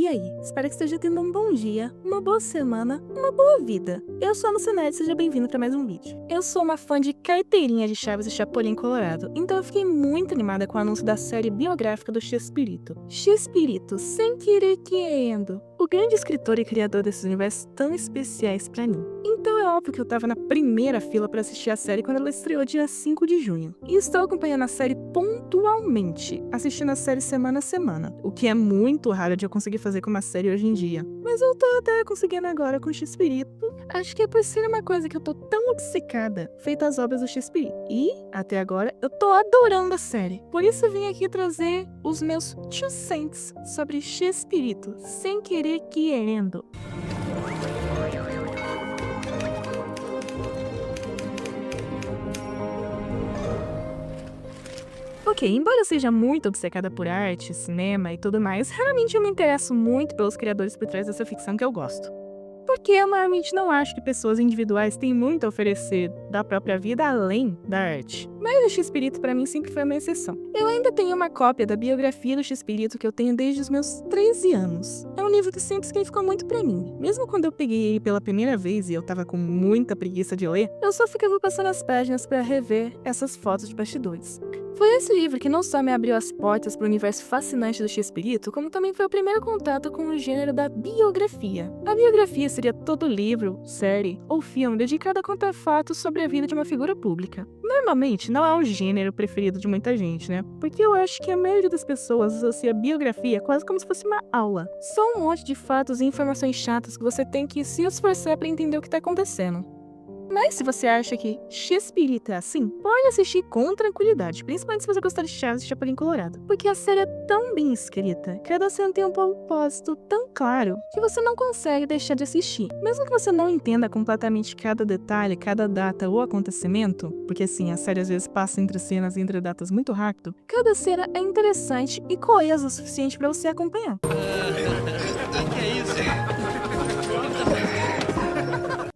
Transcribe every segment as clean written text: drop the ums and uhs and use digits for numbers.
aí? Espero que esteja tendo um bom dia, uma boa semana, uma boa vida. Eu sou a Lucinete, seja bem-vindo para mais um vídeo. Eu sou uma fã de carteirinha de Chaves e Chapolin Colorado, então eu fiquei muito animada com o anúncio da série biográfica do Chespirito. Chespirito, sem querer querendo, o grande escritor e criador desses universos tão especiais para mim. Então é óbvio que eu tava na primeira fila para assistir a série quando ela estreou dia 5 de junho. E estou acompanhando a série pontualmente, assistindo a série semana a semana, o que é muito raro de eu conseguir fazer com uma série hoje em dia. Mas eu tô até conseguindo agora com o Chespirito. Acho que é por ser uma coisa que eu tô tão obcecada, feito as obras do Chespirito. E, até agora, eu tô adorando a série. Por isso eu vim aqui trazer os meus 2 cents sobre Chespirito, sem querer querendo. Ok, embora eu seja muito obcecada por arte, cinema e tudo mais, raramente eu me interesso muito pelos criadores por trás dessa ficção que eu gosto. Porque eu normalmente não acho que pessoas individuais têm muito a oferecer da própria vida além da arte. Mas o Chespirito pra mim sempre foi uma exceção. Eu ainda tenho uma cópia da biografia do Chespirito que eu tenho desde os meus 13 anos. É um livro que sempre significou muito pra mim. Mesmo quando eu peguei ele pela primeira vez e eu tava com muita preguiça de ler, eu só ficava passando as páginas pra rever essas fotos de bastidores. Foi esse livro que não só me abriu as portas para o universo fascinante do Chespirito, como também foi o primeiro contato com o gênero da biografia. A biografia seria todo livro, série ou filme dedicado a contar fatos sobre a vida de uma figura pública. Normalmente não é um gênero preferido de muita gente, né? Porque eu acho que a maioria das pessoas associa biografia quase como se fosse uma aula. Só um monte de fatos e informações chatas que você tem que se esforçar para entender o que está acontecendo. Mas se você acha que Chespirito é assim, pode assistir com tranquilidade, principalmente se você gostar de Chaves e Chapolin Colorado. Porque a série é tão bem escrita, cada cena tem um propósito tão claro, que você não consegue deixar de assistir. Mesmo que você não entenda completamente cada detalhe, cada data ou acontecimento, porque assim, a série às vezes passa entre cenas e entre datas muito rápido, cada cena é interessante e coesa o suficiente para você acompanhar. Que é isso?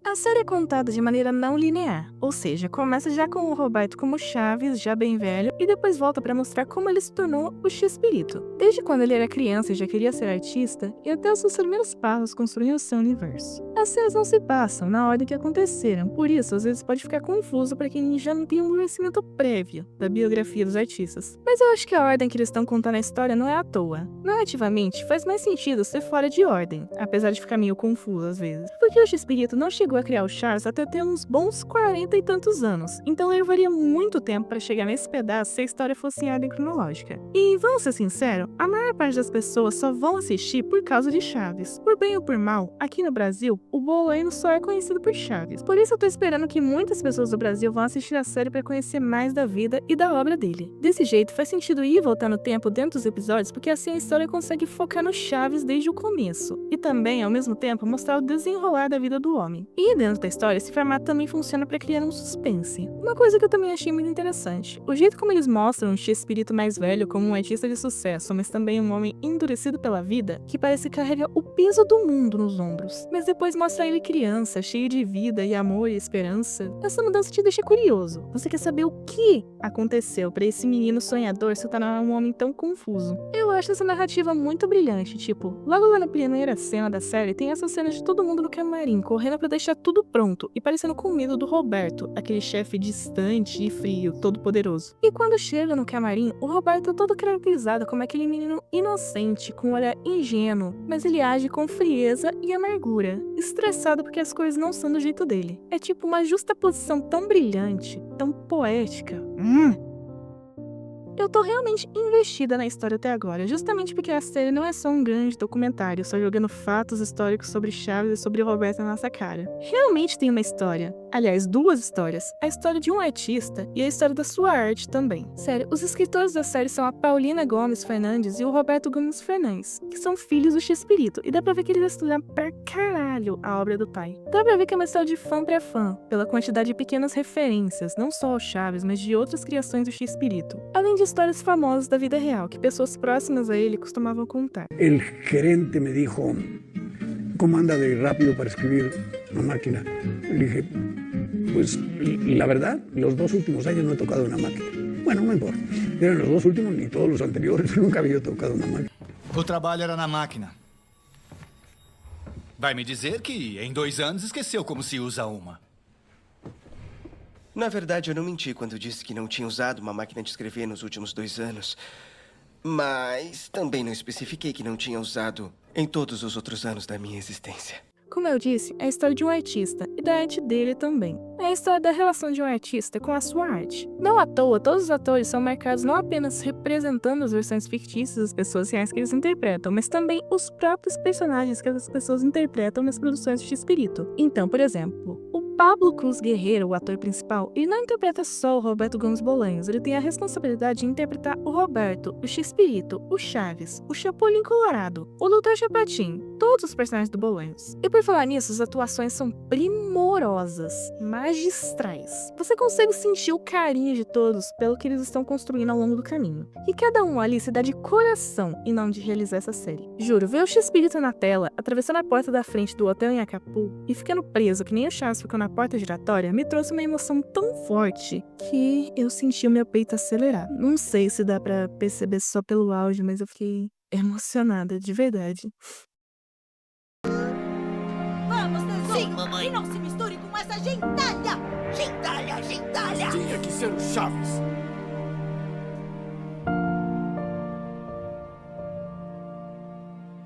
A série é contada de maneira não linear, ou seja, começa já com o Roberto como Chaves, já bem velho, e depois volta para mostrar como ele se tornou o Chespirito. Desde quando ele era criança e já queria ser artista, e até os seus primeiros passos construindo o seu universo. As cenas não se passam na ordem que aconteceram, por isso às vezes pode ficar confuso para quem já não tem um conhecimento prévio da biografia dos artistas. Mas eu acho que a ordem que eles estão contando a história não é à toa. Narrativamente, faz mais sentido ser fora de ordem, apesar de ficar meio confuso às vezes. Porque o Chespirito não chegou a criar o Chaves até ter uns bons 40 e tantos anos, então levaria muito tempo para chegar nesse pedaço se a história fosse em ordem cronológica. E vamos ser sinceros, a maior parte das pessoas só vão assistir por causa de Chaves. Por bem ou por mal, aqui no Brasil, o Bolaino só é conhecido por Chaves. Por isso eu tô esperando que muitas pessoas do Brasil vão assistir a série para conhecer mais da vida e da obra dele. Desse jeito, faz sentido ir e voltar no tempo dentro dos episódios, porque assim a história consegue focar no Chaves desde o começo. E também, ao mesmo tempo, mostrar o desenrolar da vida do homem. E dentro da história, esse formato também funciona para criar um suspense. Uma coisa que eu também achei muito interessante. O jeito como eles mostram o Chespirito mais velho como um artista de sucesso, mas também um homem endurecido pela vida, que parece que carrega o peso do mundo nos ombros. Mas depois mostra ele criança, cheio de vida e amor e esperança. Essa mudança te deixa curioso. Você quer saber o que aconteceu para esse menino sonhador se tornar um homem tão confuso. Eu acho essa narrativa muito brilhante, tipo, logo lá na primeira cena da série tem essa cena de todo mundo no camarim, correndo para deixar tudo pronto e parecendo com medo do Roberto, aquele chefe distante e frio, todo poderoso. E quando chega no camarim, o Roberto é todo caracterizado como aquele menino inocente, com um olhar ingênuo, mas ele age com frieza e amargura, estressado porque as coisas não são do jeito dele. É tipo uma justaposição tão brilhante, tão poética. Eu tô realmente investida na história até agora, justamente porque a série não é só um grande documentário, só jogando fatos históricos sobre Chaves e sobre Roberto na nossa cara. Realmente tem uma história. Aliás, 2 histórias. A história de um artista e a história da sua arte também. Sério, os escritores da série são a Paulina Gomes Fernandes e o Roberto Gomes Fernandes, que são filhos do Chespirito, e dá pra ver que eles estudaram pra caralho a obra do pai. Dá pra ver que é uma história de fã pra fã, pela quantidade de pequenas referências, não só ao Chaves, mas de outras criações do Chespirito. Além de histórias famosas da vida real, que pessoas próximas a ele costumavam contar. El gerente me dijo, ¿cómo anda de rápido para escribir una máquina? Le dije, pues la verdad, los 2 últimos años no he tocado una máquina. Bueno, no importa. Eran los 2 últimos ni todos los anteriores, nunca había tocado una máquina. O trabalho era na máquina. Vai me dizer que em 2 anos esqueceu como se usa uma. Na verdade, eu não menti quando disse que não tinha usado uma máquina de escrever nos últimos 2 anos. Mas também não especifiquei que não tinha usado em todos os outros anos da minha existência. Como eu disse, é a história de um artista e da arte dele também. É a história da relação de um artista com a sua arte. Não à toa, todos os atores são marcados não apenas representando as versões fictícias das pessoas reais que eles interpretam, mas também os próprios personagens que as pessoas interpretam nas produções de Chespirito. Então, por exemplo, o Pablo Cruz Guerreiro, o ator principal, ele não interpreta só o Roberto Gomes Bolanhos, ele tem a responsabilidade de interpretar o Roberto, o Chespirito, o Chaves, o Chapolin Colorado, o Dr. Chapatin, todos os personagens do Bolanhos. E por falar nisso, as atuações são primorosas, magistrais. Você consegue sentir o carinho de todos pelo que eles estão construindo ao longo do caminho. E cada um ali se dá de coração em nome de realizar essa série. Juro, ver o Chespirito na tela, atravessando a porta da frente do hotel em Acapulco e ficando preso que nem o Chaves ficou na porta giratória, me trouxe uma emoção tão forte que eu senti o meu peito acelerar. Não sei se dá pra perceber só pelo áudio, mas eu fiquei emocionada, de verdade. Vamos, tesouro! Sim, mamãe. E não se misture com essa gentalha! Gentalha, gentalha! Tinha que ser o Chaves.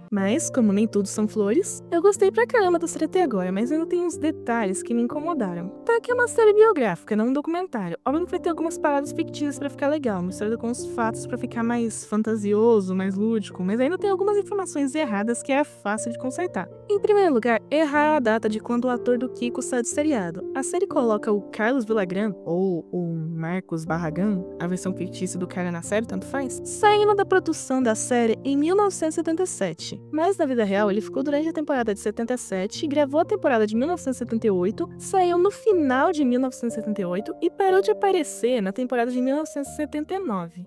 Mas, como nem tudo são flores, eu gostei pra caramba da série até agora, mas ainda tem uns detalhes que me incomodaram. Tá que é uma série biográfica, não um documentário. Óbvio que vai ter algumas paradas fictícias pra ficar legal, misturada com os fatos pra ficar mais fantasioso, mais lúdico, mas ainda tem algumas informações erradas que é fácil de consertar. Em primeiro lugar, errar a data de quando o ator do Kiko saiu do seriado. A série coloca o Carlos Villagrán, ou o Marcos Barragán, a versão fictícia do cara na série, tanto faz, saindo da produção da série em 1977. Mas na vida real, ele ficou durante a temporada de 77, gravou a temporada de 1978, saiu no final de 1978 e parou de aparecer na temporada de 1979.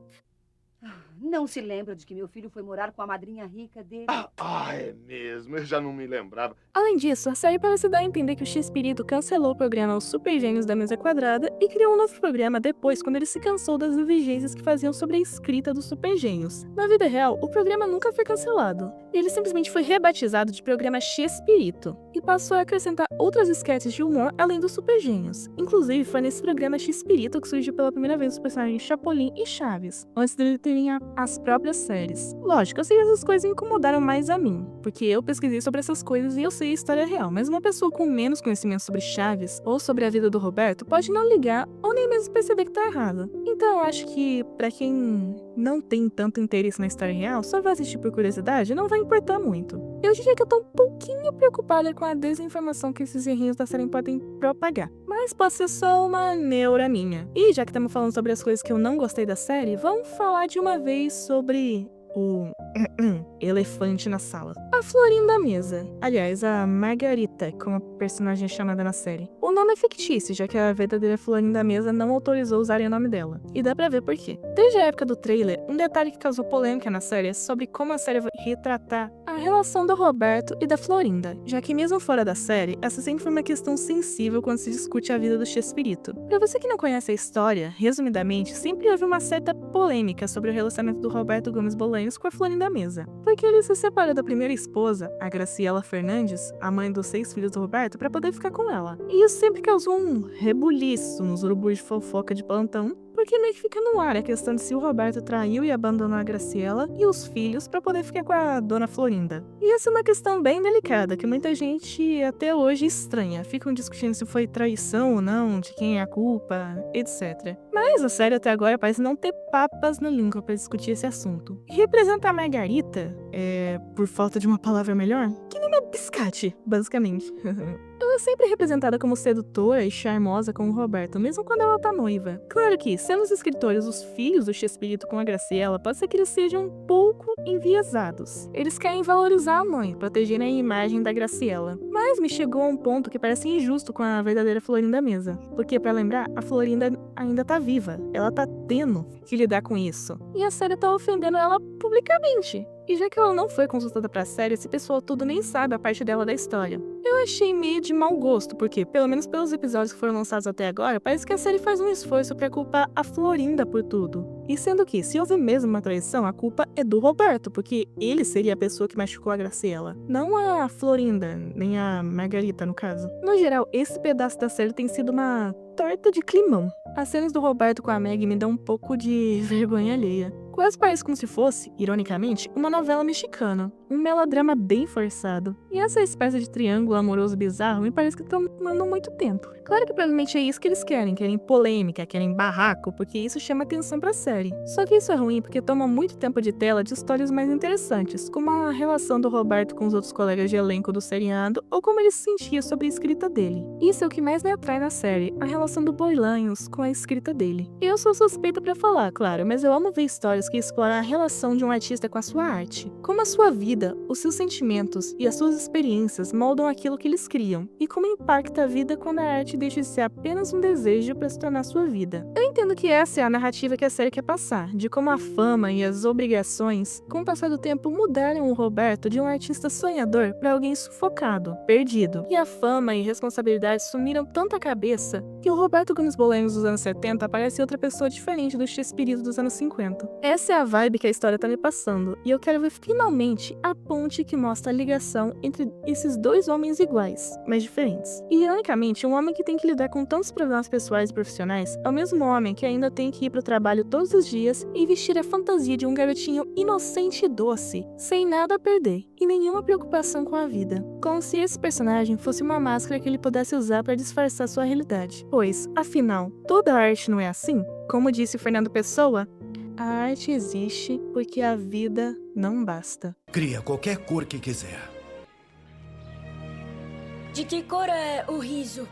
Não se lembra de que meu filho foi morar com a madrinha rica dele? É mesmo. Eu já não me lembrava. Além disso, a série parece dar a entender que o Chespirito cancelou o programa Os Super Gênios da Mesa Quadrada e criou um novo programa depois, quando ele se cansou das exigências que faziam sobre a escrita dos Super Gênios. Na vida real, o programa nunca foi cancelado. Ele simplesmente foi rebatizado de programa Chespirito e passou a acrescentar outras sketches de humor além dos Super Gênios. Inclusive, foi nesse programa Chespirito que surgiu pela primeira vez os personagens Chapolin e Chaves, antes dele terem as próprias séries. Lógico, eu sei que essas coisas incomodaram mais a mim, porque eu pesquisei sobre essas coisas e eu sei a história real, mas uma pessoa com menos conhecimento sobre Chaves ou sobre a vida do Roberto pode não ligar ou nem mesmo perceber que tá errado. Então eu acho que, pra quem não tem tanto interesse na história real, só vai assistir por curiosidade, não vai importar muito. Eu diria que eu tô um pouquinho preocupada com a desinformação que esses errinhos da série podem propagar, mas pode ser só uma neura minha. E já que estamos falando sobre as coisas que eu não gostei da série, vamos falar de uma vez sobre o elefante na sala. A Florinda Mesa. Aliás, a Margarita, como a personagem é chamada na série. O nome é fictício, já que a verdadeira Florinda Mesa não autorizou usarem o nome dela. E dá pra ver por quê. Desde a época do trailer, um detalhe que causou polêmica na série é sobre como a série vai retratar a relação do Roberto e da Florinda, já que mesmo fora da série, essa sempre foi uma questão sensível quando se discute a vida do Chespirito. Pra você que não conhece a história, resumidamente, sempre houve uma certa polêmica sobre o relacionamento do Roberto Gomes Bolanhos com a Florinda Mesa, porque ele se separou da primeira esposa, a Graciela Fernandes, a mãe dos 6 filhos do Roberto, pra poder ficar com ela. E isso sempre causou um rebuliço nos urubus de fofoca de plantão, porque meio que fica no ar a questão de se o Roberto traiu e abandonou a Graciela e os filhos pra poder ficar com a dona Florinda. E essa é uma questão bem delicada, que muita gente até hoje estranha. Ficam discutindo se foi traição ou não, de quem é a culpa, etc. Mas a série até agora parece não ter papas na língua pra discutir esse assunto. E representa a Margarita, por falta de uma palavra melhor, que nem uma biscate, basicamente. Ela é sempre representada como sedutora e charmosa com o Roberto, mesmo quando ela tá noiva. Claro que, sendo os escritores os filhos do Chespirito com a Graciela, pode ser que eles sejam um pouco enviesados. Eles querem valorizar a mãe, proteger a imagem da Graciela. Mas me chegou a um ponto que parece injusto com a verdadeira Florinda Mesa. Porque, pra lembrar, a Florinda ainda tá viva. Ela tá tendo que lidar com isso. E a série tá ofendendo ela publicamente. E já que ela não foi consultada pra série, esse pessoal todo nem sabe a parte dela da história. Eu achei meio de mau gosto, porque, pelo menos pelos episódios que foram lançados até agora, parece que a série faz um esforço pra culpar a Florinda por tudo. E sendo que, se houve mesmo uma traição, a culpa é do Roberto, porque ele seria a pessoa que machucou a Graciela, não a Florinda, nem a Margarita, no caso. No geral, esse pedaço da série tem sido uma torta de climão. As cenas do Roberto com a Meg me dão um pouco de vergonha alheia. Quase parece como se fosse, ironicamente, uma novela mexicana. Um melodrama bem forçado. E essa espécie de triângulo amoroso bizarro me parece que estão tomando muito tempo. Claro que provavelmente é isso que eles querem polêmica, querem barraco, porque isso chama atenção pra série. Só que isso é ruim porque toma muito tempo de tela de histórias mais interessantes, como a relação do Roberto com os outros colegas de elenco do seriado, ou como ele se sentia sobre a escrita dele. Isso é o que mais me atrai na série, a relação do Boilanhos com a escrita dele. Eu sou suspeita pra falar, claro, mas eu amo ver histórias que exploram a relação de um artista com a sua arte. Como a sua vida, os seus sentimentos e as suas experiências moldam aquilo que eles criam, e como impacta a vida quando a arte deixa de ser apenas um desejo para se tornar sua vida. Eu entendo que essa é a narrativa que a série quer passar, de como a fama e as obrigações, com o passar do tempo, mudaram o Roberto de um artista sonhador para alguém sufocado, perdido. E a fama e responsabilidade sumiram tanto a cabeça que o Roberto Gomes Bolanhos dos anos 70 parece outra pessoa diferente do Chespirito dos anos 50. Essa é a vibe que a história tá me passando, e eu quero ver finalmente a ponte que mostra a ligação entre esses dois homens iguais, mas diferentes. E ironicamente, um homem que tem que lidar com tantos problemas pessoais e profissionais é o mesmo homem que ainda tem que ir pro trabalho todos os dias e vestir a fantasia de um garotinho inocente e doce, sem nada a perder e nenhuma preocupação com a vida. Como se esse personagem fosse uma máscara que ele pudesse usar para disfarçar sua realidade. Pois, afinal, toda arte não é assim? Como disse Fernando Pessoa, a arte existe porque a vida não basta. Cria qualquer cor que quiser. De que cor é o riso?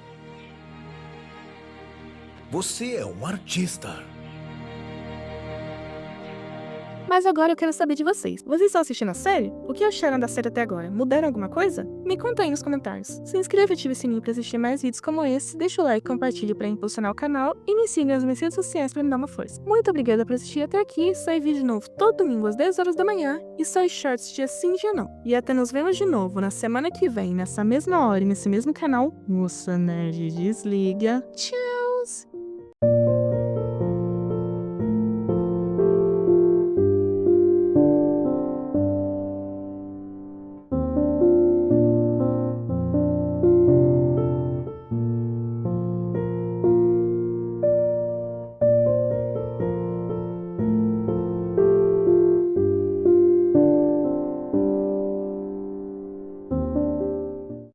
Você é um artista. Mas agora eu quero saber de vocês. Vocês estão assistindo a série? O que acharam da série até agora? Mudaram alguma coisa? Me conta aí nos comentários. Se inscreva e ative o sininho pra assistir mais vídeos como esse, deixa o like e compartilhe pra impulsionar o canal e me siga nas minhas redes sociais pra me dar uma força. Muito obrigada por assistir até aqui, sai vídeo novo todo domingo às 10 horas da manhã e só shorts dia sim dia não. E até nos vemos de novo na semana que vem, nessa mesma hora e nesse mesmo canal. Moça Nerd desliga. Tchau!